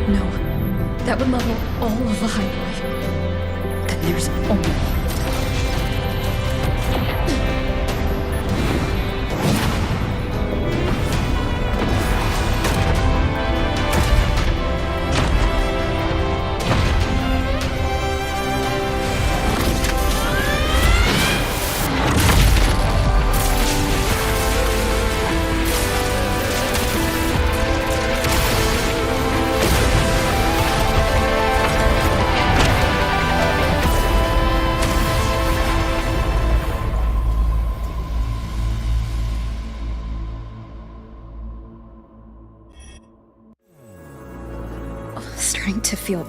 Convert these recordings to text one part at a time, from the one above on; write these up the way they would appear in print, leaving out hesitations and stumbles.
No, that would level all of the highway. Then there's only... Starting to feel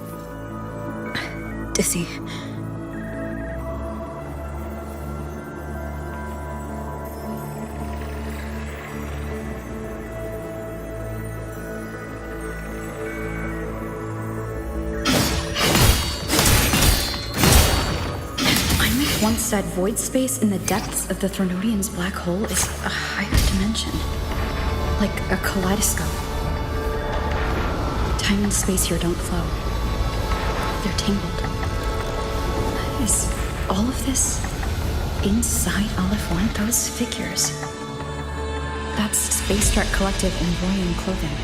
dizzy. I once said void space in the depths of the Threnodian's black hole is a higher dimension, like a kaleidoscope. Time and space here don't flow. They're tangled. Is all of this inside Aleph One? Those figures. That's Space Trek Collective in Royan clothing.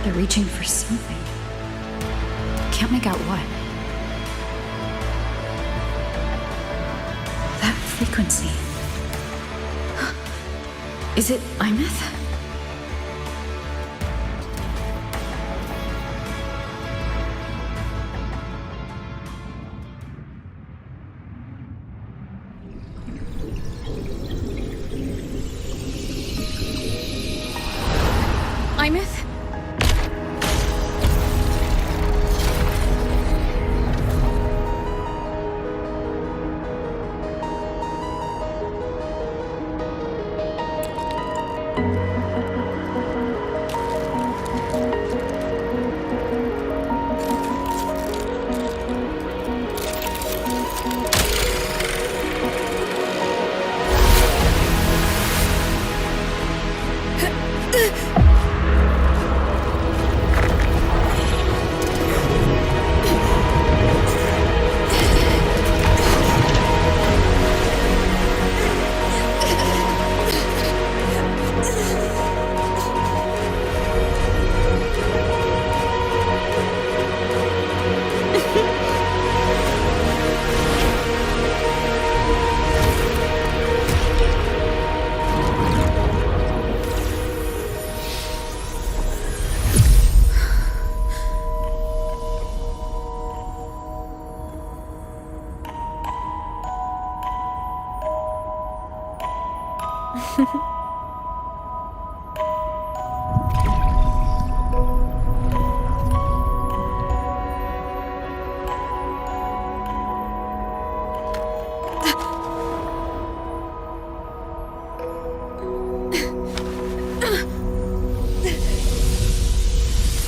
They're reaching for something. Can't make out what. That frequency. Is it Imeth? Imeth?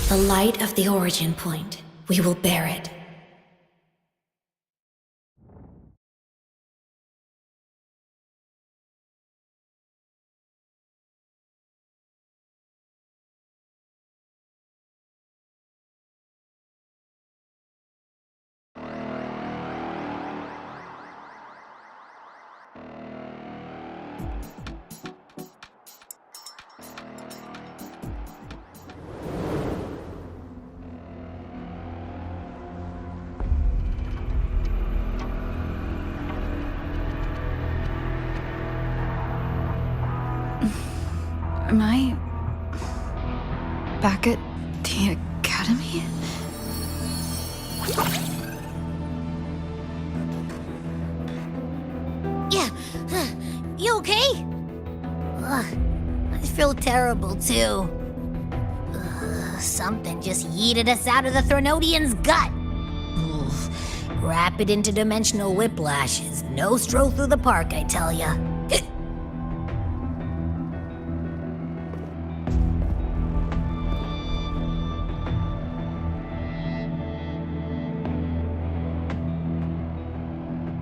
The light of the origin point. We will bear it. Am I back at the academy? Yeah. You okay? I feel terrible, too. Something just yeeted us out of the Threnodian's gut. Rapid interdimensional whiplash is no stroll through the park, I tell ya.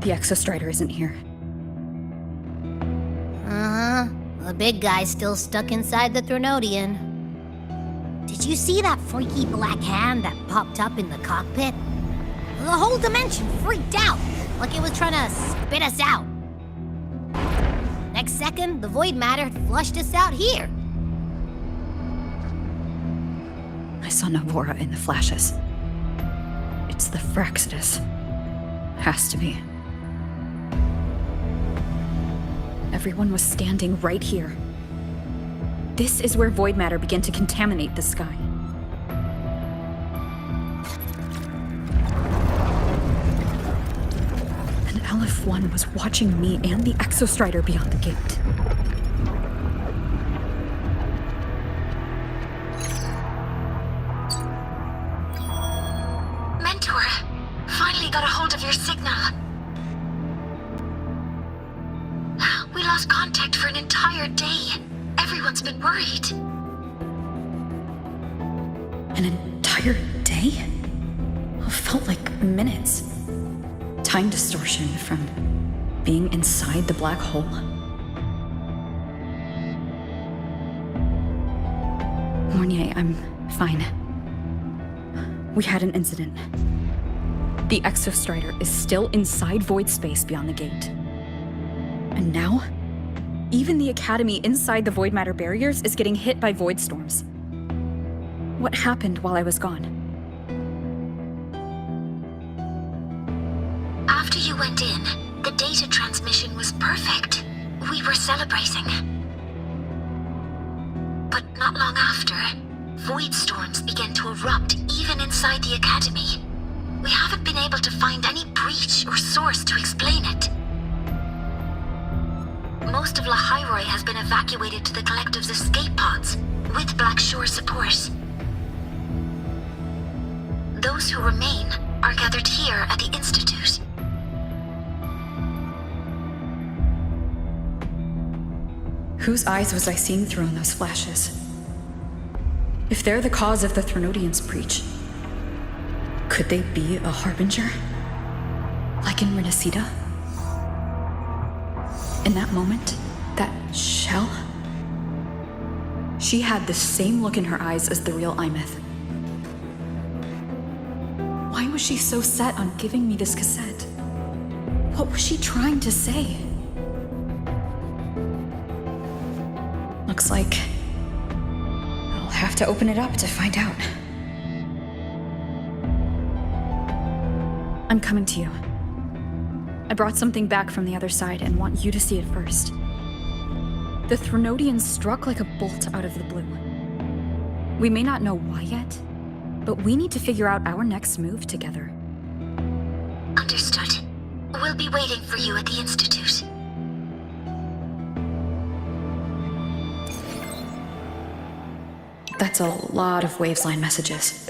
The Exostrider isn't here. The big guy's still stuck inside the Threnodian. Did you see that freaky black hand that popped up in the cockpit? The whole dimension freaked out, like it was trying to spit us out. Next second, the void matter flushed us out here. I saw Navora in the flashes. It's the Fraxidus. Has to be. Everyone was standing right here. This is where void matter began to contaminate the sky. And LF1 was watching me and the Exostrider beyond the gate. Mentor, finally got a hold of your signal. We lost contact for an entire day. Everyone's been worried. An entire day? It felt like minutes. Time distortion from being inside the black hole. Mornier, I'm fine. We had an incident. The Exostrider is still inside void space beyond the gate. And now, even the Academy inside the void matter barriers is getting hit by void storms. What happened while I was gone? After you went in, the data transmission was perfect. We were celebrating. But not long after, void storms began to erupt even inside the Academy. We haven't been able to find any breach or source to explain it. Most of Lahairoi has been evacuated to the Collective's escape pods, with Black Shore support. Those who remain are gathered here at the Institute. Whose eyes was I seeing through in those flashes? If they're the cause of the Threnodians' breach, could they be a harbinger? Like in Renacida? In that moment, that shell? She had the same look in her eyes as the real Imeth. Why was she so set on giving me this cassette? What was she trying to say? Looks like I'll have to open it up to find out. I'm coming to you. I brought something back from the other side and want you to see it first. The Threnodians struck like a bolt out of the blue. We may not know why yet, but we need to figure out our next move together. Understood. We'll be waiting for you at the Institute. That's a lot of Wavesline messages.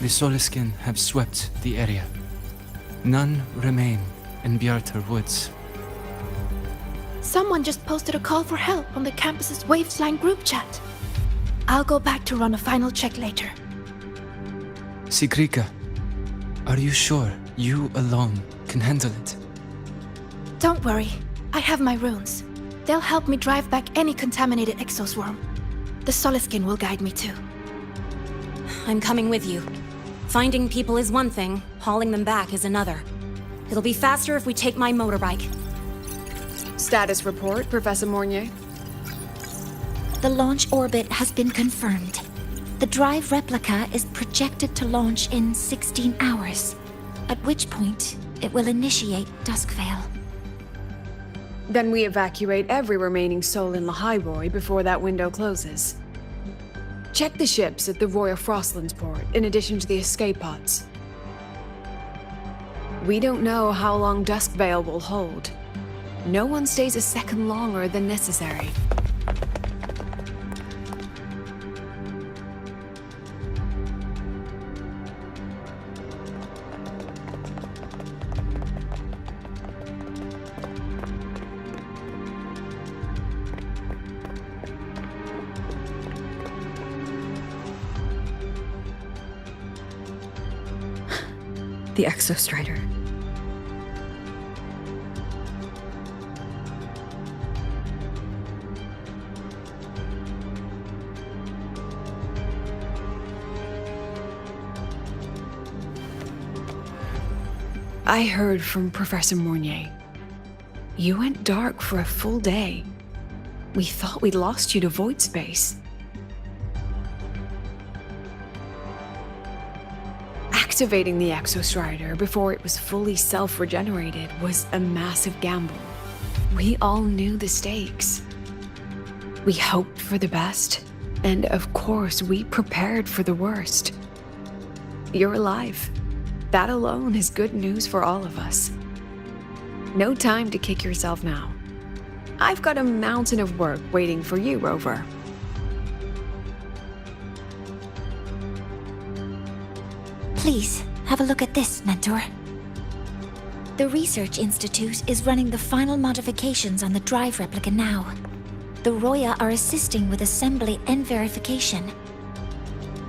The Soliskin have swept the area. None remain in Bjartar Woods. Someone just posted a call for help on the campus's Waves Line group chat. I'll go back to run a final check later. Sigrika, are you sure you alone can handle it? Don't worry, I have my runes. They'll help me drive back any contaminated exoswarm. The Soliskin will guide me too. I'm coming with you. Finding people is one thing, hauling them back is another. It'll be faster if we take my motorbike. Status report, Professor Mornier. The launch orbit has been confirmed. The drive replica is projected to launch in 16 hours, at which point it will initiate Duskvale. Then we evacuate every remaining soul in Lahairoi before that window closes. Check the ships at the Royal Frostlands port, in addition to the escape pods. We don't know how long Duskvale will hold. No one stays a second longer than necessary. The Exostrider. I heard from Professor Mornier. You went dark for a full day. We thought we'd lost you to void space. Activating the Exostrider before it was fully self-regenerated was a massive gamble. We all knew the stakes. We hoped for the best, and of course we prepared for the worst. You're alive. That alone is good news for all of us. No time to kick yourself now. I've got a mountain of work waiting for you, Rover. Please, have a look at this, Mentor. The Research Institute is running the final modifications on the drive replica now. The Roya are assisting with assembly and verification.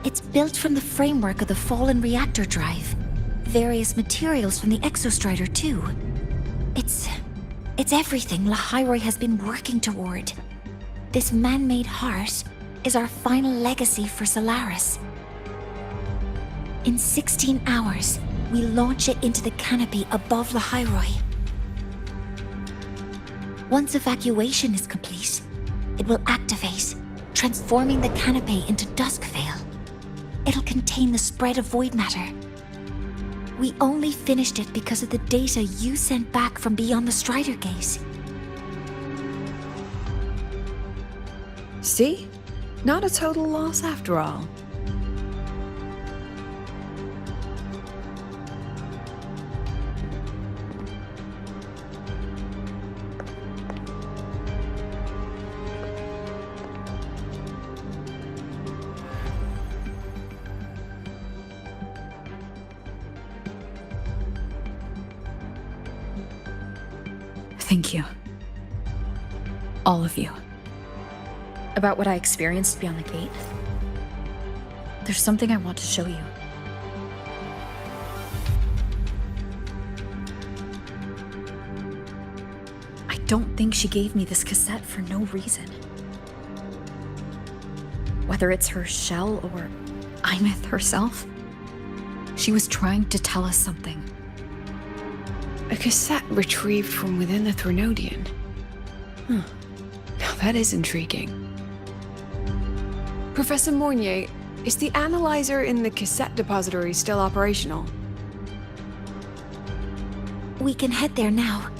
It's built from the framework of the fallen reactor drive. Various materials from the Exostrider, too. It's everything Lahairoi has been working toward. This man-made heart is our final legacy for Solaris. In 16 hours, we launch it into the canopy above Lahairoi. Once evacuation is complete, it will activate, transforming the canopy into Duskvale. It'll contain the spread of void matter. We only finished it because of the data you sent back from beyond the Strider Gate. See? Not a total loss after all. Thank you. All of you. About what I experienced beyond the gate. There's something I want to show you. I don't think she gave me this cassette for no reason. Whether it's her shell or Imith herself, she was trying to tell us something. A cassette retrieved from within the Threnodian. Huh. Now that is intriguing. Professor Mornier, is the analyzer in the cassette depository still operational? We can head there now.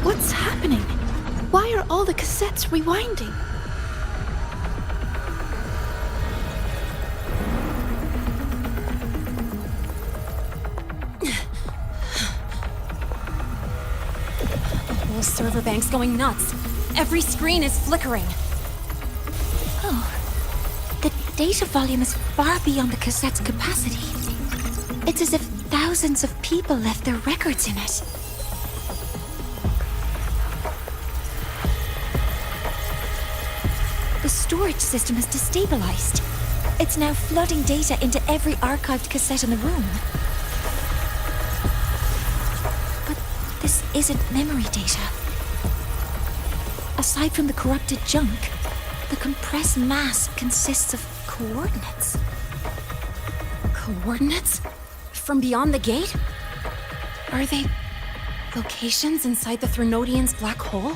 What's happening? Why are all the cassettes rewinding? The whole server bank's going nuts. Every screen is flickering. Oh. The data volume is far beyond the cassette's capacity. It's as if thousands of people left their records in it. The storage system is destabilized. It's now flooding data into every archived cassette in the room. But this isn't memory data. Aside from the corrupted junk, the compressed mass consists of coordinates. Coordinates? From beyond the gate? Are they locations inside the Threnodian's black hole?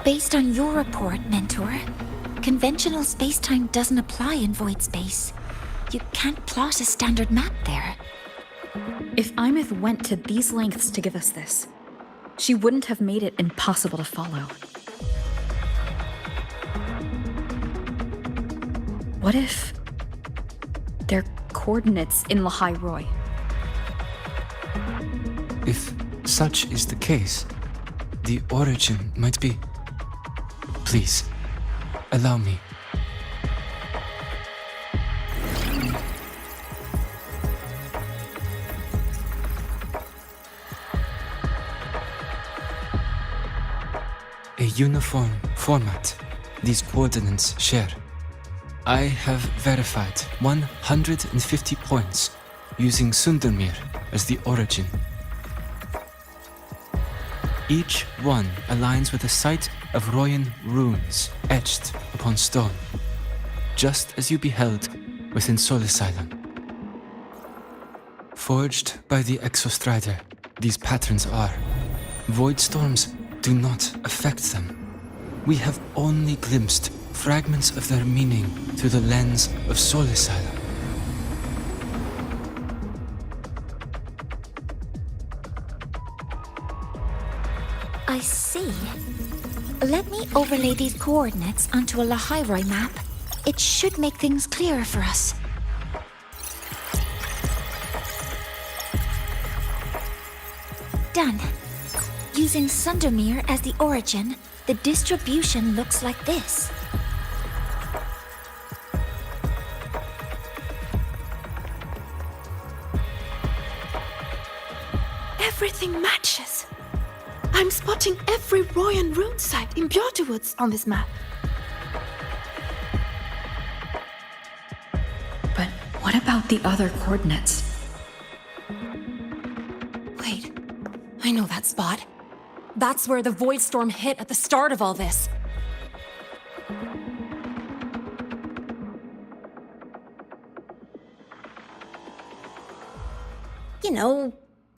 Based on your report, Mentor, conventional space-time doesn't apply in void space. You can't plot a standard map there. If Imith went to these lengths to give us this, she wouldn't have made it impossible to follow. What if they're coordinates in Lahai Roy? If such is the case, the origin might be... Please, allow me. A uniform format these coordinates share. I have verified 150 points using Sundermere as the origin. Each one aligns with a site of Royan runes etched upon stone, just as you beheld within Solisylon. Forged by the Exostrider, these patterns are. Void storms do not affect them. We have only glimpsed fragments of their meaning through the lens of Solisylon. I see. Let me overlay these coordinates onto a Lahairoi map. It should make things clearer for us. Done. Using Sundermere as the origin, the distribution looks like this. Everything matches. I'm spotting every Royan rune site in Bjortewoods on this map. But what about the other coordinates? Wait, I know that spot. That's where the void storm hit at the start of all this. You know,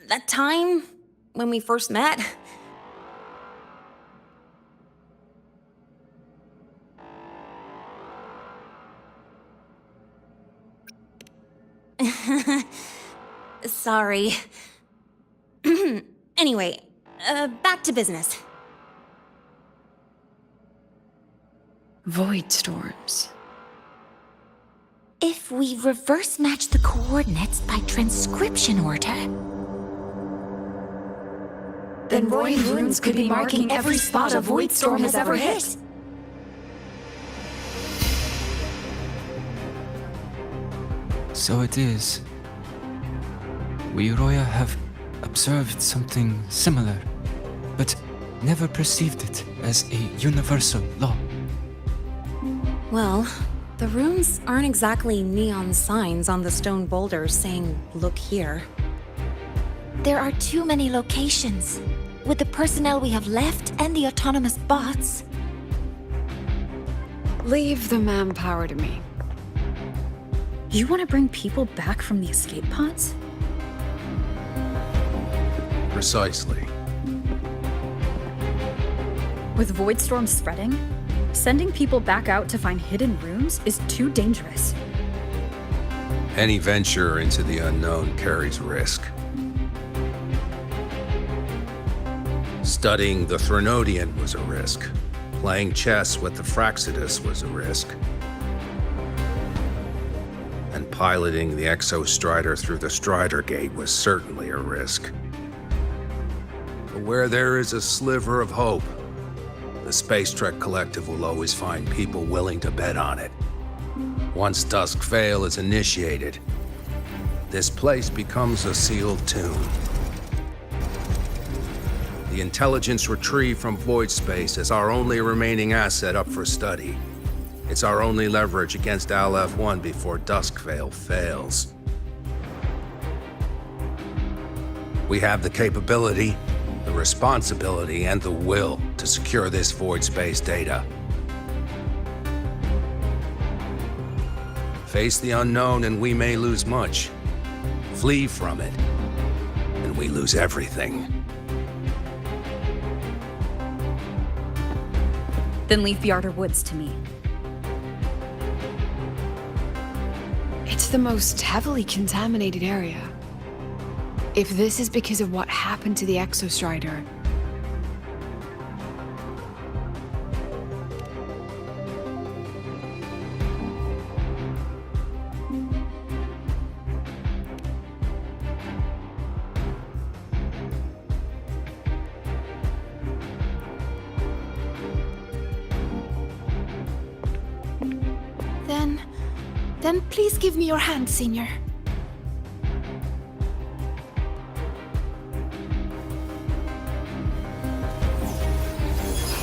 that time when we first met. Sorry. Anyway, back to business. Void storms. If we reverse match the coordinates by transcription order, Then Royan runes could be marking every spot a void storm has ever hit. So it is. We Roya have observed something similar, but never perceived it as a universal law. Well, the runes aren't exactly neon signs on the stone boulders saying, "Look here." there are too many locations. With the personnel we have left and the autonomous bots, Leave the manpower to me. You want to bring people back from the escape pods? Precisely. With void storms spreading, Sending people back out to find hidden rooms is too dangerous. Any venture into the unknown carries risk. Studying the Threnodian was a risk. Playing chess with the Fraxidus was a risk. And piloting the Exostrider through the Strider Gate was certainly a risk. But where there is a sliver of hope, the Space Trek Collective will always find people willing to bet on it. Once Dusk Vale is initiated, this place becomes a sealed tomb. The intelligence retrieved from void space is our only remaining asset up for study. It's our only leverage against Aleph-1 before Dusk Vale fails. We have the capability, the responsibility, and the will to secure this void space data. Face the unknown and we may lose much. Flee from it, and we lose everything. Then leave the Outer Woods to me. It's the most heavily contaminated area. If this is because of what happened to the Exostrider, Then please give me your hand, Senior.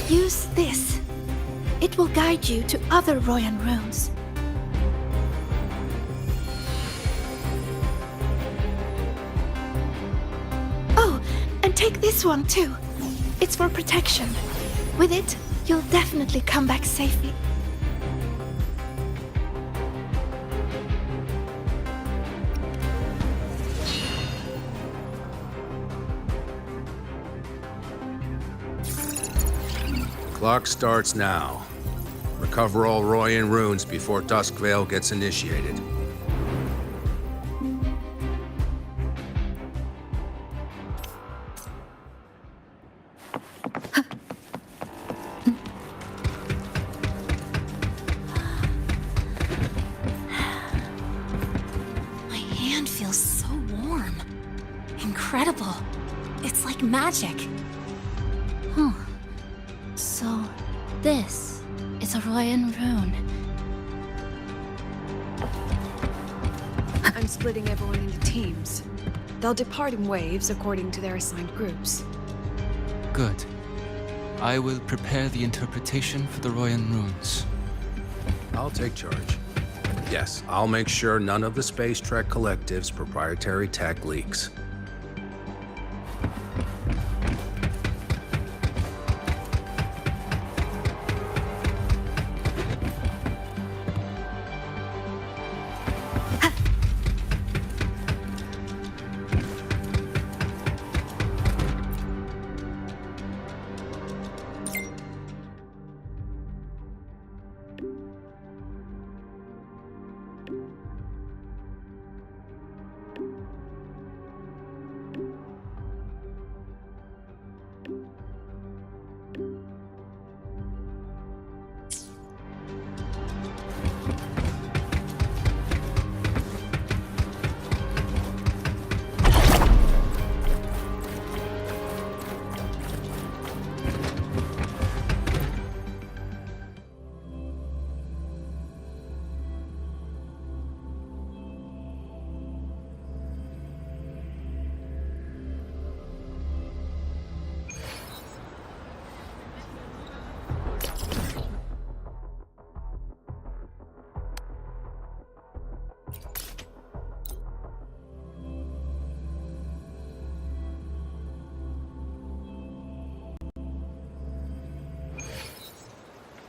Use this. It will guide you to other Royan runes. Oh, and take this one too. It's for protection. With it, you'll definitely come back safely. Clock starts now. Recover all Royan runes before Dusk Vale gets initiated. My hand feels so warm. Incredible. It's like magic. So, this is a Royan rune. I'm splitting everyone into teams. They'll depart in waves according to their assigned groups. Good. I will prepare the interpretation for the Royan runes. I'll take charge. Yes, I'll make sure none of the Space Trek Collective's proprietary tech leaks.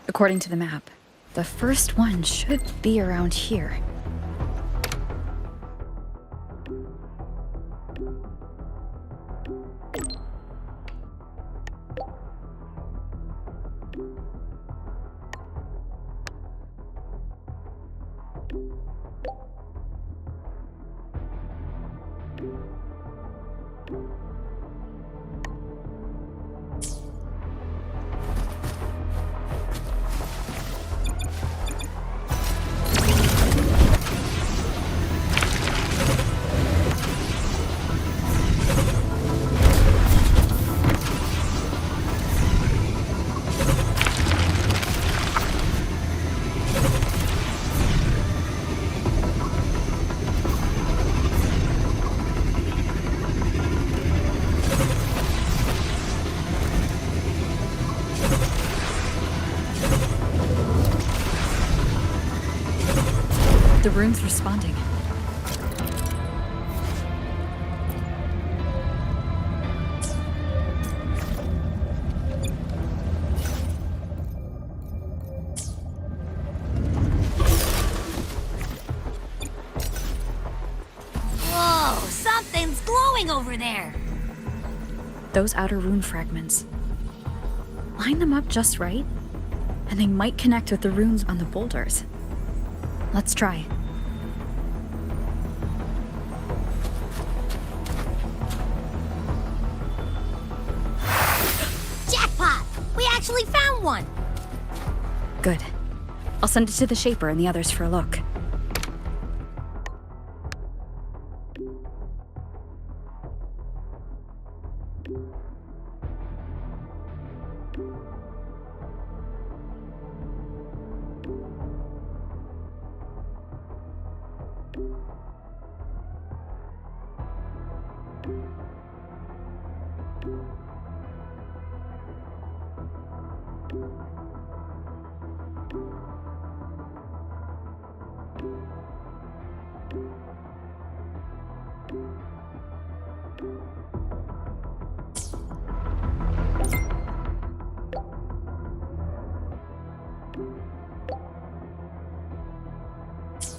According to the map, the first one should be around here. The rune's responding. Whoa, something's glowing over there. Those outer rune fragments. Line them up just right, and they might connect with the runes on the boulders. Let's try. Jackpot! We actually found one! Good. I'll send it to the Shaper and the others for a look.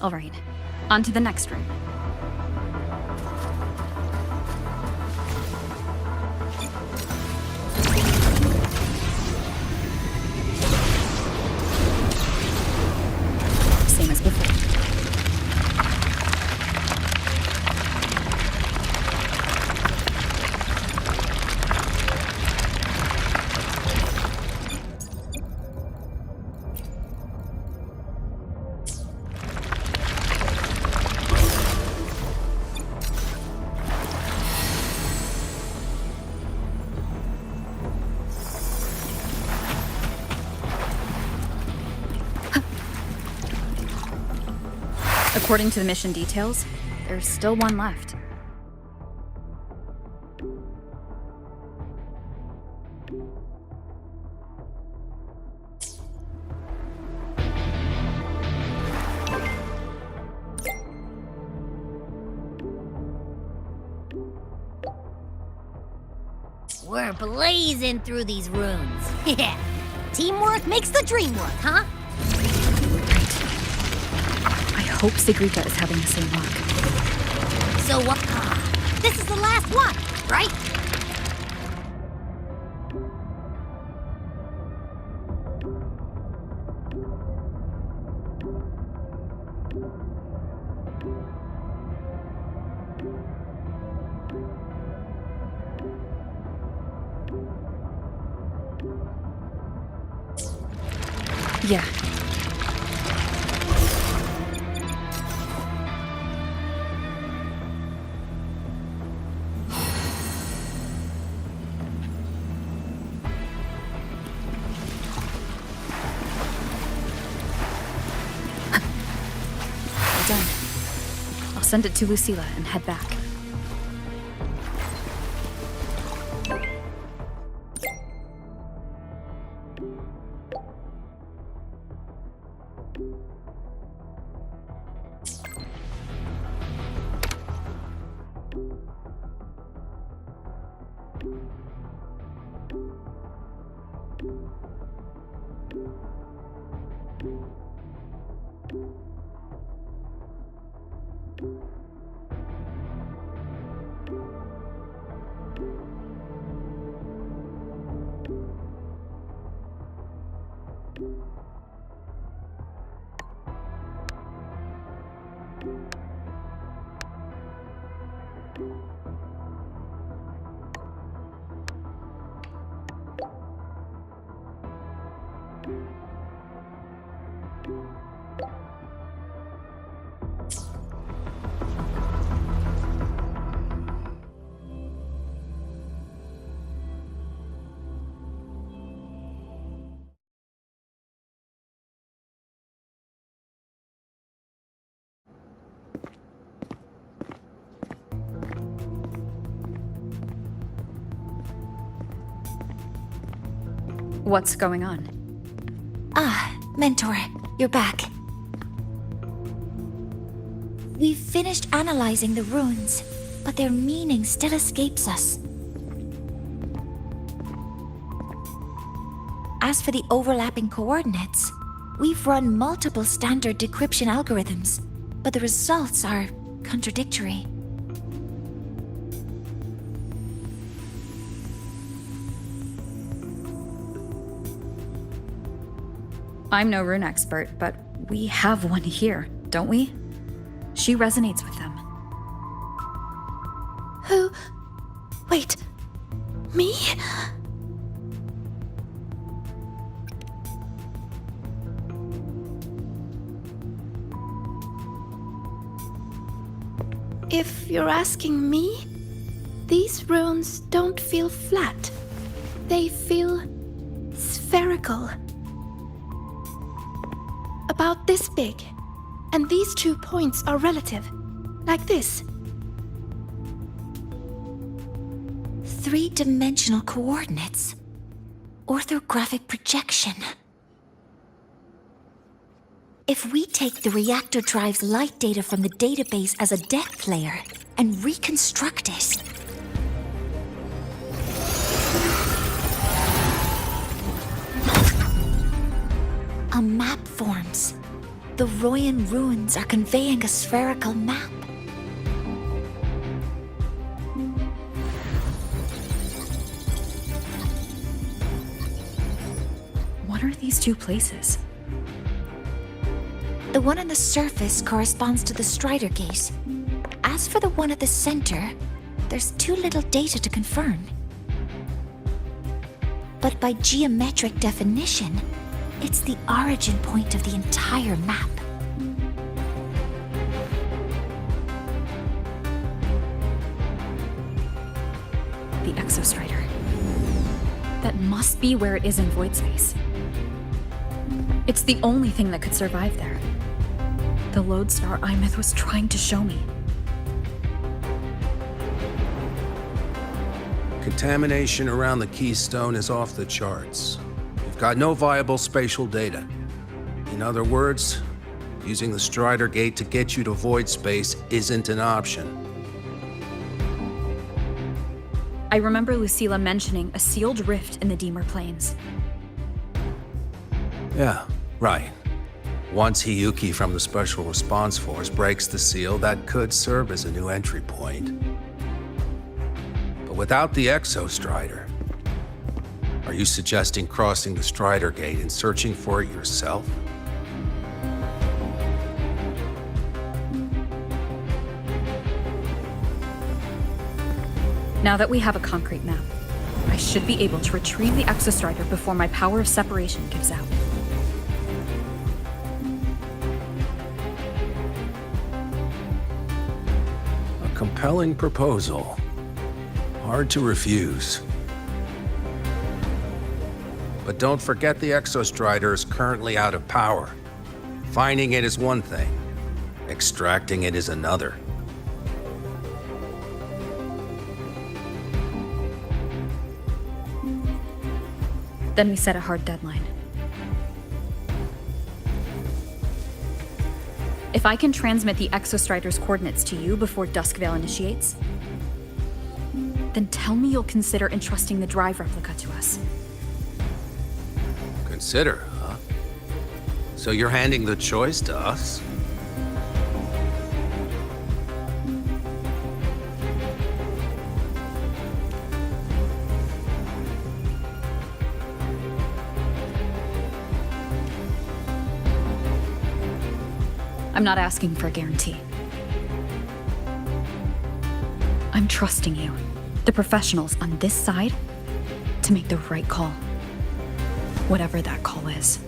All right, on to the next room. Same as before. According to the mission details, there's still one left. We're blazing through these runes. Yeah. Teamwork makes the dream work, huh? I hope Sigrika is having the same luck. So what? This is the last one, right? Yeah. Well done. I'll send it to Lucilla and head back. What's going on? Ah, Mentor, you're back. We've finished analyzing the runes, but their meaning still escapes us. As for the overlapping coordinates, we've run multiple standard decryption algorithms, but the results are contradictory. I'm no rune expert, but we have one here, don't we? She resonates with them. Who? Wait. Me? If you're asking me, these runes don't feel flat. They feel spherical. About this big. And these 2 points are relative. Like this. 3-dimensional coordinates. Orthographic projection. If we take the reactor drive's light data from the database as a depth layer and reconstruct it, a map forms. The Royan runes are conveying a spherical map. What are these 2 places? The one on the surface corresponds to the Strider Gate. As for the one at the center, there's too little data to confirm. But by geometric definition, it's the origin point of the entire map. The Exostrider. That must be where it is in void space. It's the only thing that could survive there. The lodestar Imyth was trying to show me. Contamination around the keystone is off the charts. You've got no viable spatial data. In other words, using the Strider Gate to get you to void space isn't an option. I remember Lucilla mentioning a sealed rift in the Deemer Plains. Yeah, right. Once Hiyuki from the Special Response Force breaks the seal, that could serve as a new entry point. But without the Exostrider, are you suggesting crossing the Strider Gate and searching for it yourself? Now that we have a concrete map, I should be able to retrieve the Exostrider before my power of separation gives out. A compelling proposal. Hard to refuse. But don't forget the Exostrider is currently out of power. Finding it is one thing. Extracting it is another. Then we set a hard deadline. If I can transmit the Exostrider's coordinates to you before Duskvale initiates, then tell me you'll consider entrusting the drive replica to us. Consider, huh? So you're handing the choice to us? I'm not asking for a guarantee. I'm trusting you, the professionals on this side, to make the right call. Whatever that call is.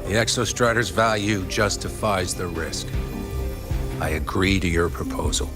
The Exostrider's value justifies the risk. I agree to your proposal.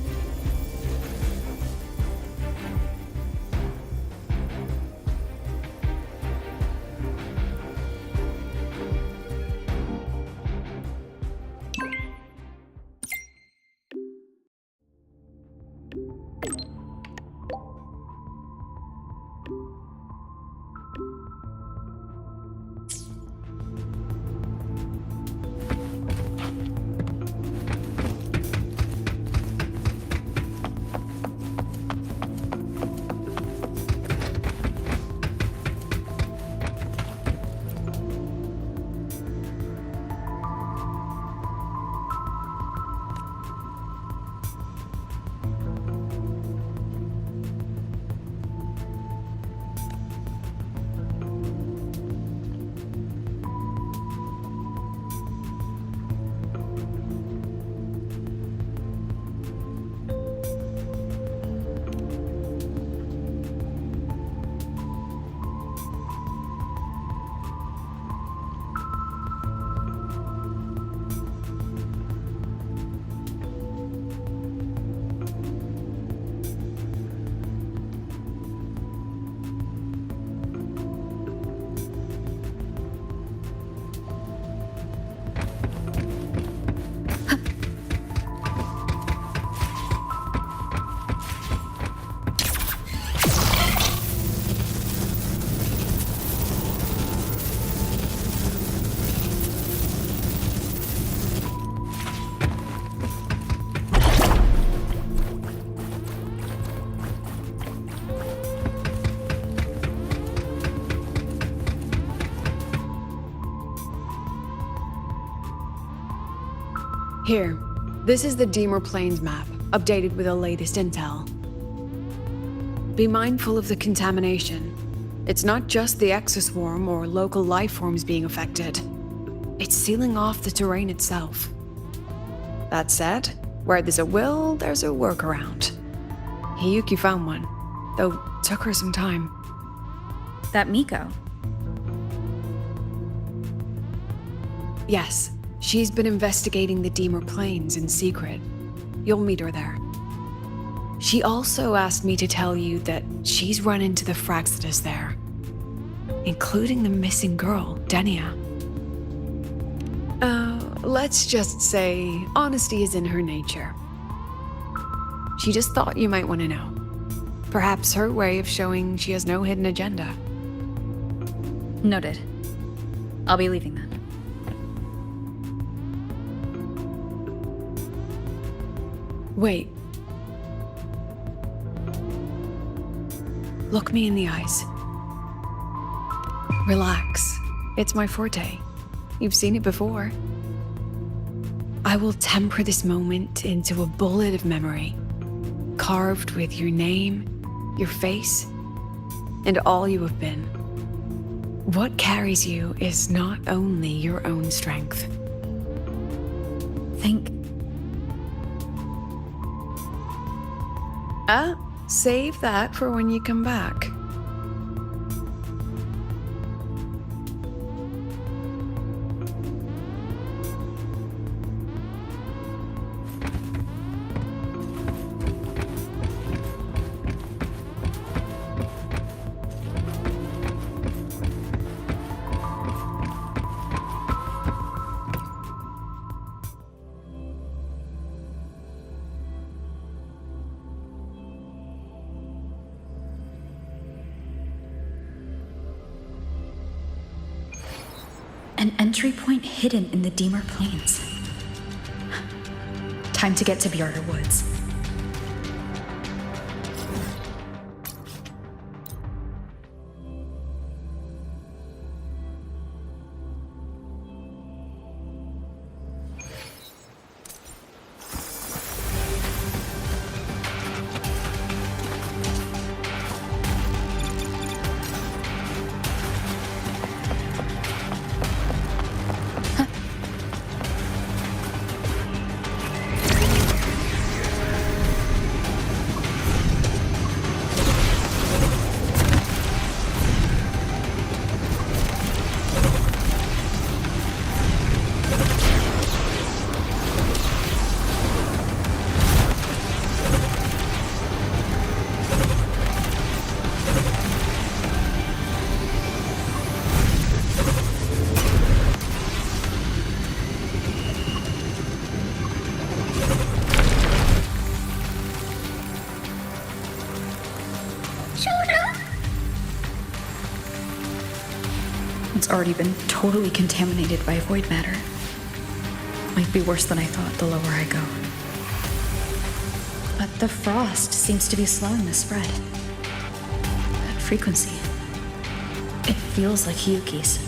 Here, this is the Deemer Plains map, updated with the latest intel. Be mindful of the contamination. It's not just the exoswarm or local life forms being affected. It's sealing off the terrain itself. That said, where there's a will, there's a workaround. Hiyuki found one, though took her some time. That Miko. Yes, she's been investigating the Deemer Plains in secret. You'll meet her there. She also asked me to tell you that she's run into the Fraxidus there, including the missing girl, Denia. Let's just say honesty is in her nature. She just thought you might want to know. Perhaps her way of showing she has no hidden agenda. Noted. I'll be leaving then. Wait. Look me in the eyes. Relax. It's my forte. You've seen it before. I will temper this moment into a bullet of memory, carved with your name, your face, and all you have been. What carries you is not only your own strength. Save that for when you come back. An entry point hidden in the Deemer Plains. Time to get to Bjarter Woods. It's already been totally contaminated by void matter. Might be worse than I thought the lower I go. But the frost seems to be slowing the spread. That frequency. It feels like Hyuki's.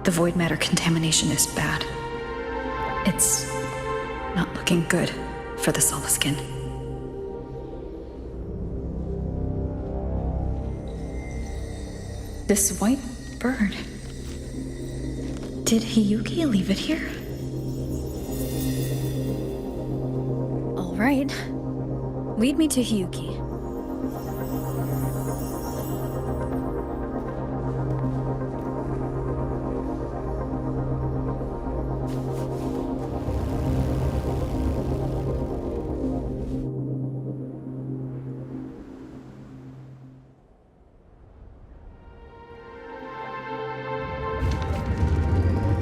The void matter contamination is bad. It's not looking good for the Solaskin. This white bird. Did Hyuki leave it here? All right. Lead me to Hyuki.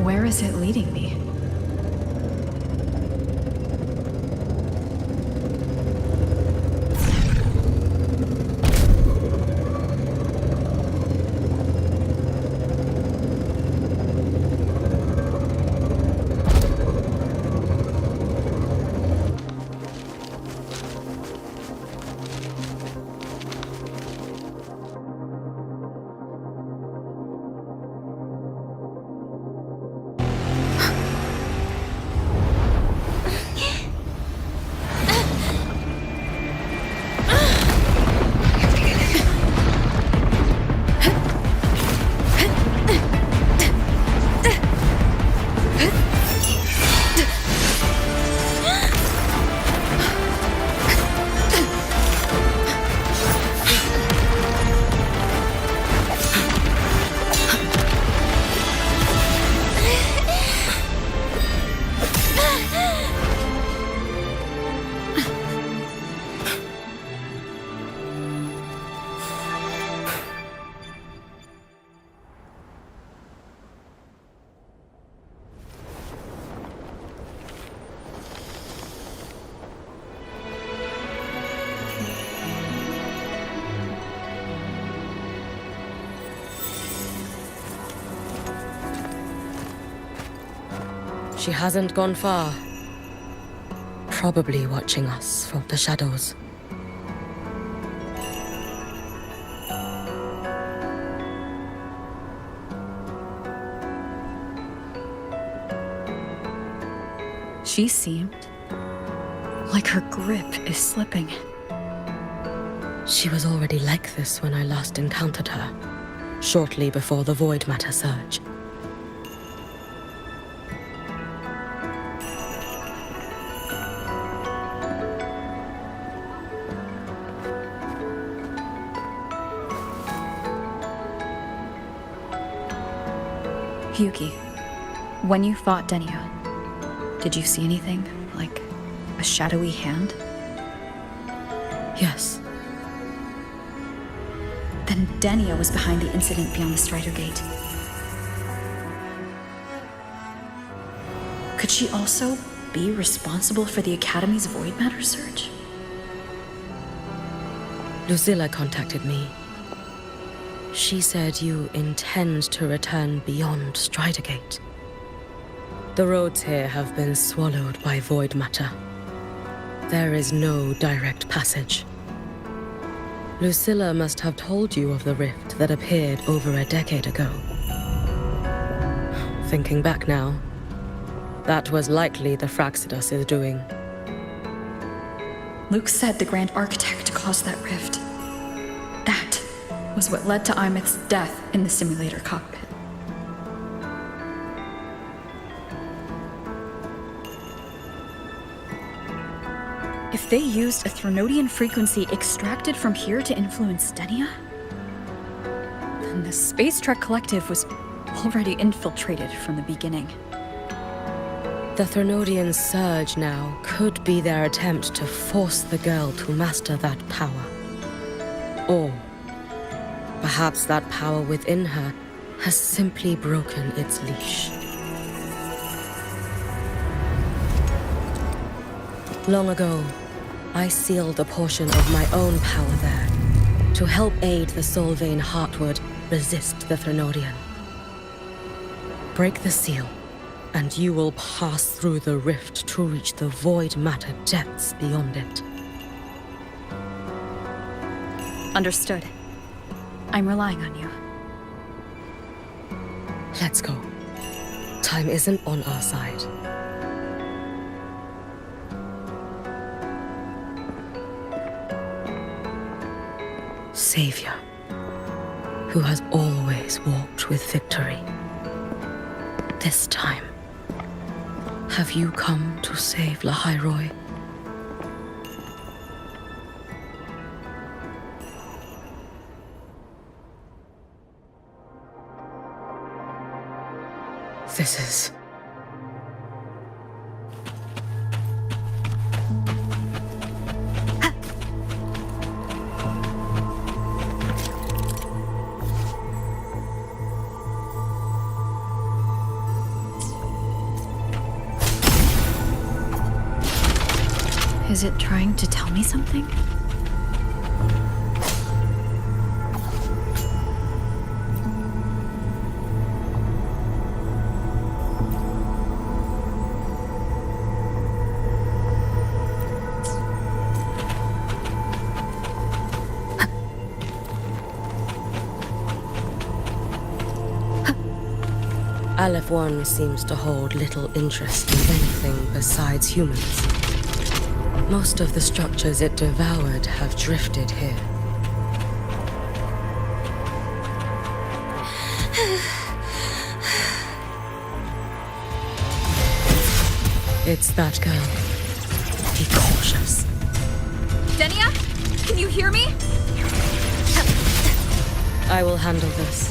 Where is it leading me? She hasn't gone far. Probably watching us from the shadows. She seemed like her grip is slipping. She was already like this when I last encountered her, shortly before the void matter surge. Hyuki, when you fought Denia, did you see anything? Like a shadowy hand? Yes. Then Denia was behind the incident beyond the Strider Gate. Could she also be responsible for the Academy's void matter surge? Lucilla contacted me. She said you intend to return beyond Strider Gate. The roads here have been swallowed by void matter. There is no direct passage. Lucilla must have told you of the rift that appeared over a decade ago. Thinking back now, that was likely the Fraxidus' doing. Luke said the Grand Architect caused that rift. That was what led to Imeth's death in the simulator cockpit. If they used a Threnodian frequency extracted from here to influence Stenia, then the Space Trek Collective was already infiltrated from the beginning. The Threnodian surge now could be their attempt to force the girl to master that power. Or perhaps that power within her has simply broken its leash. Long ago, I sealed a portion of my own power there to help aid the Solvane Heartwood resist the Threnodian. Break the seal, and you will pass through the rift to reach the void matter depths beyond it. Understood. I'm relying on you. Let's go. Time isn't on our side. Savior, who has always walked with victory. This time, have you come to save Lahairoi? This is... Is it trying to tell me something? Aleph 1 seems to hold little interest in anything besides humans. Most of the structures it devoured have drifted here. It's that girl. Be cautious. Stenia? Can you hear me? I will handle this.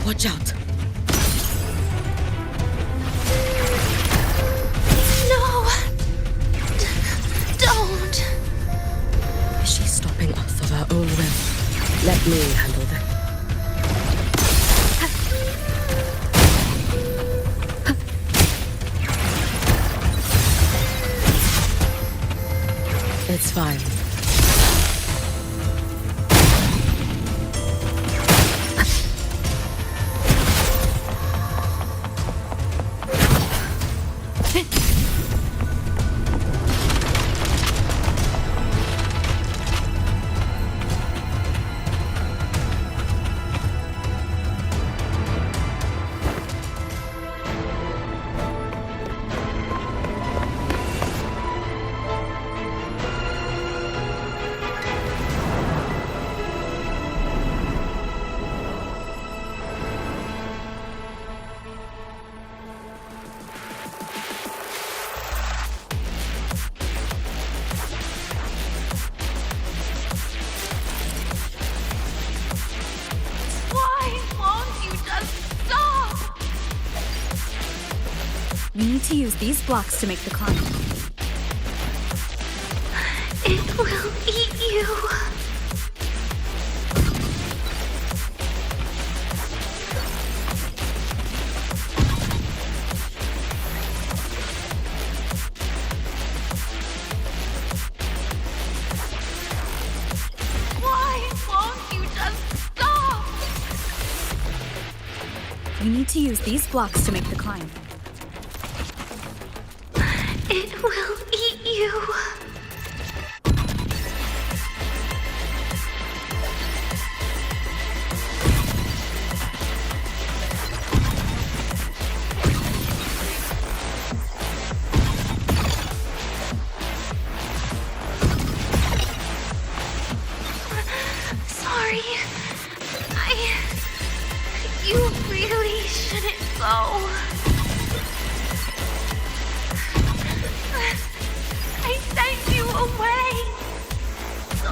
Watch out! No! Don't! Is she stopping us of her own will? Let me handle them. It's fine. You need to use these blocks to make the climb. It will eat you. Why won't you just stop? You need to use these blocks to make the climb. It will eat you. Sorry. You really shouldn't go. I sent you away. So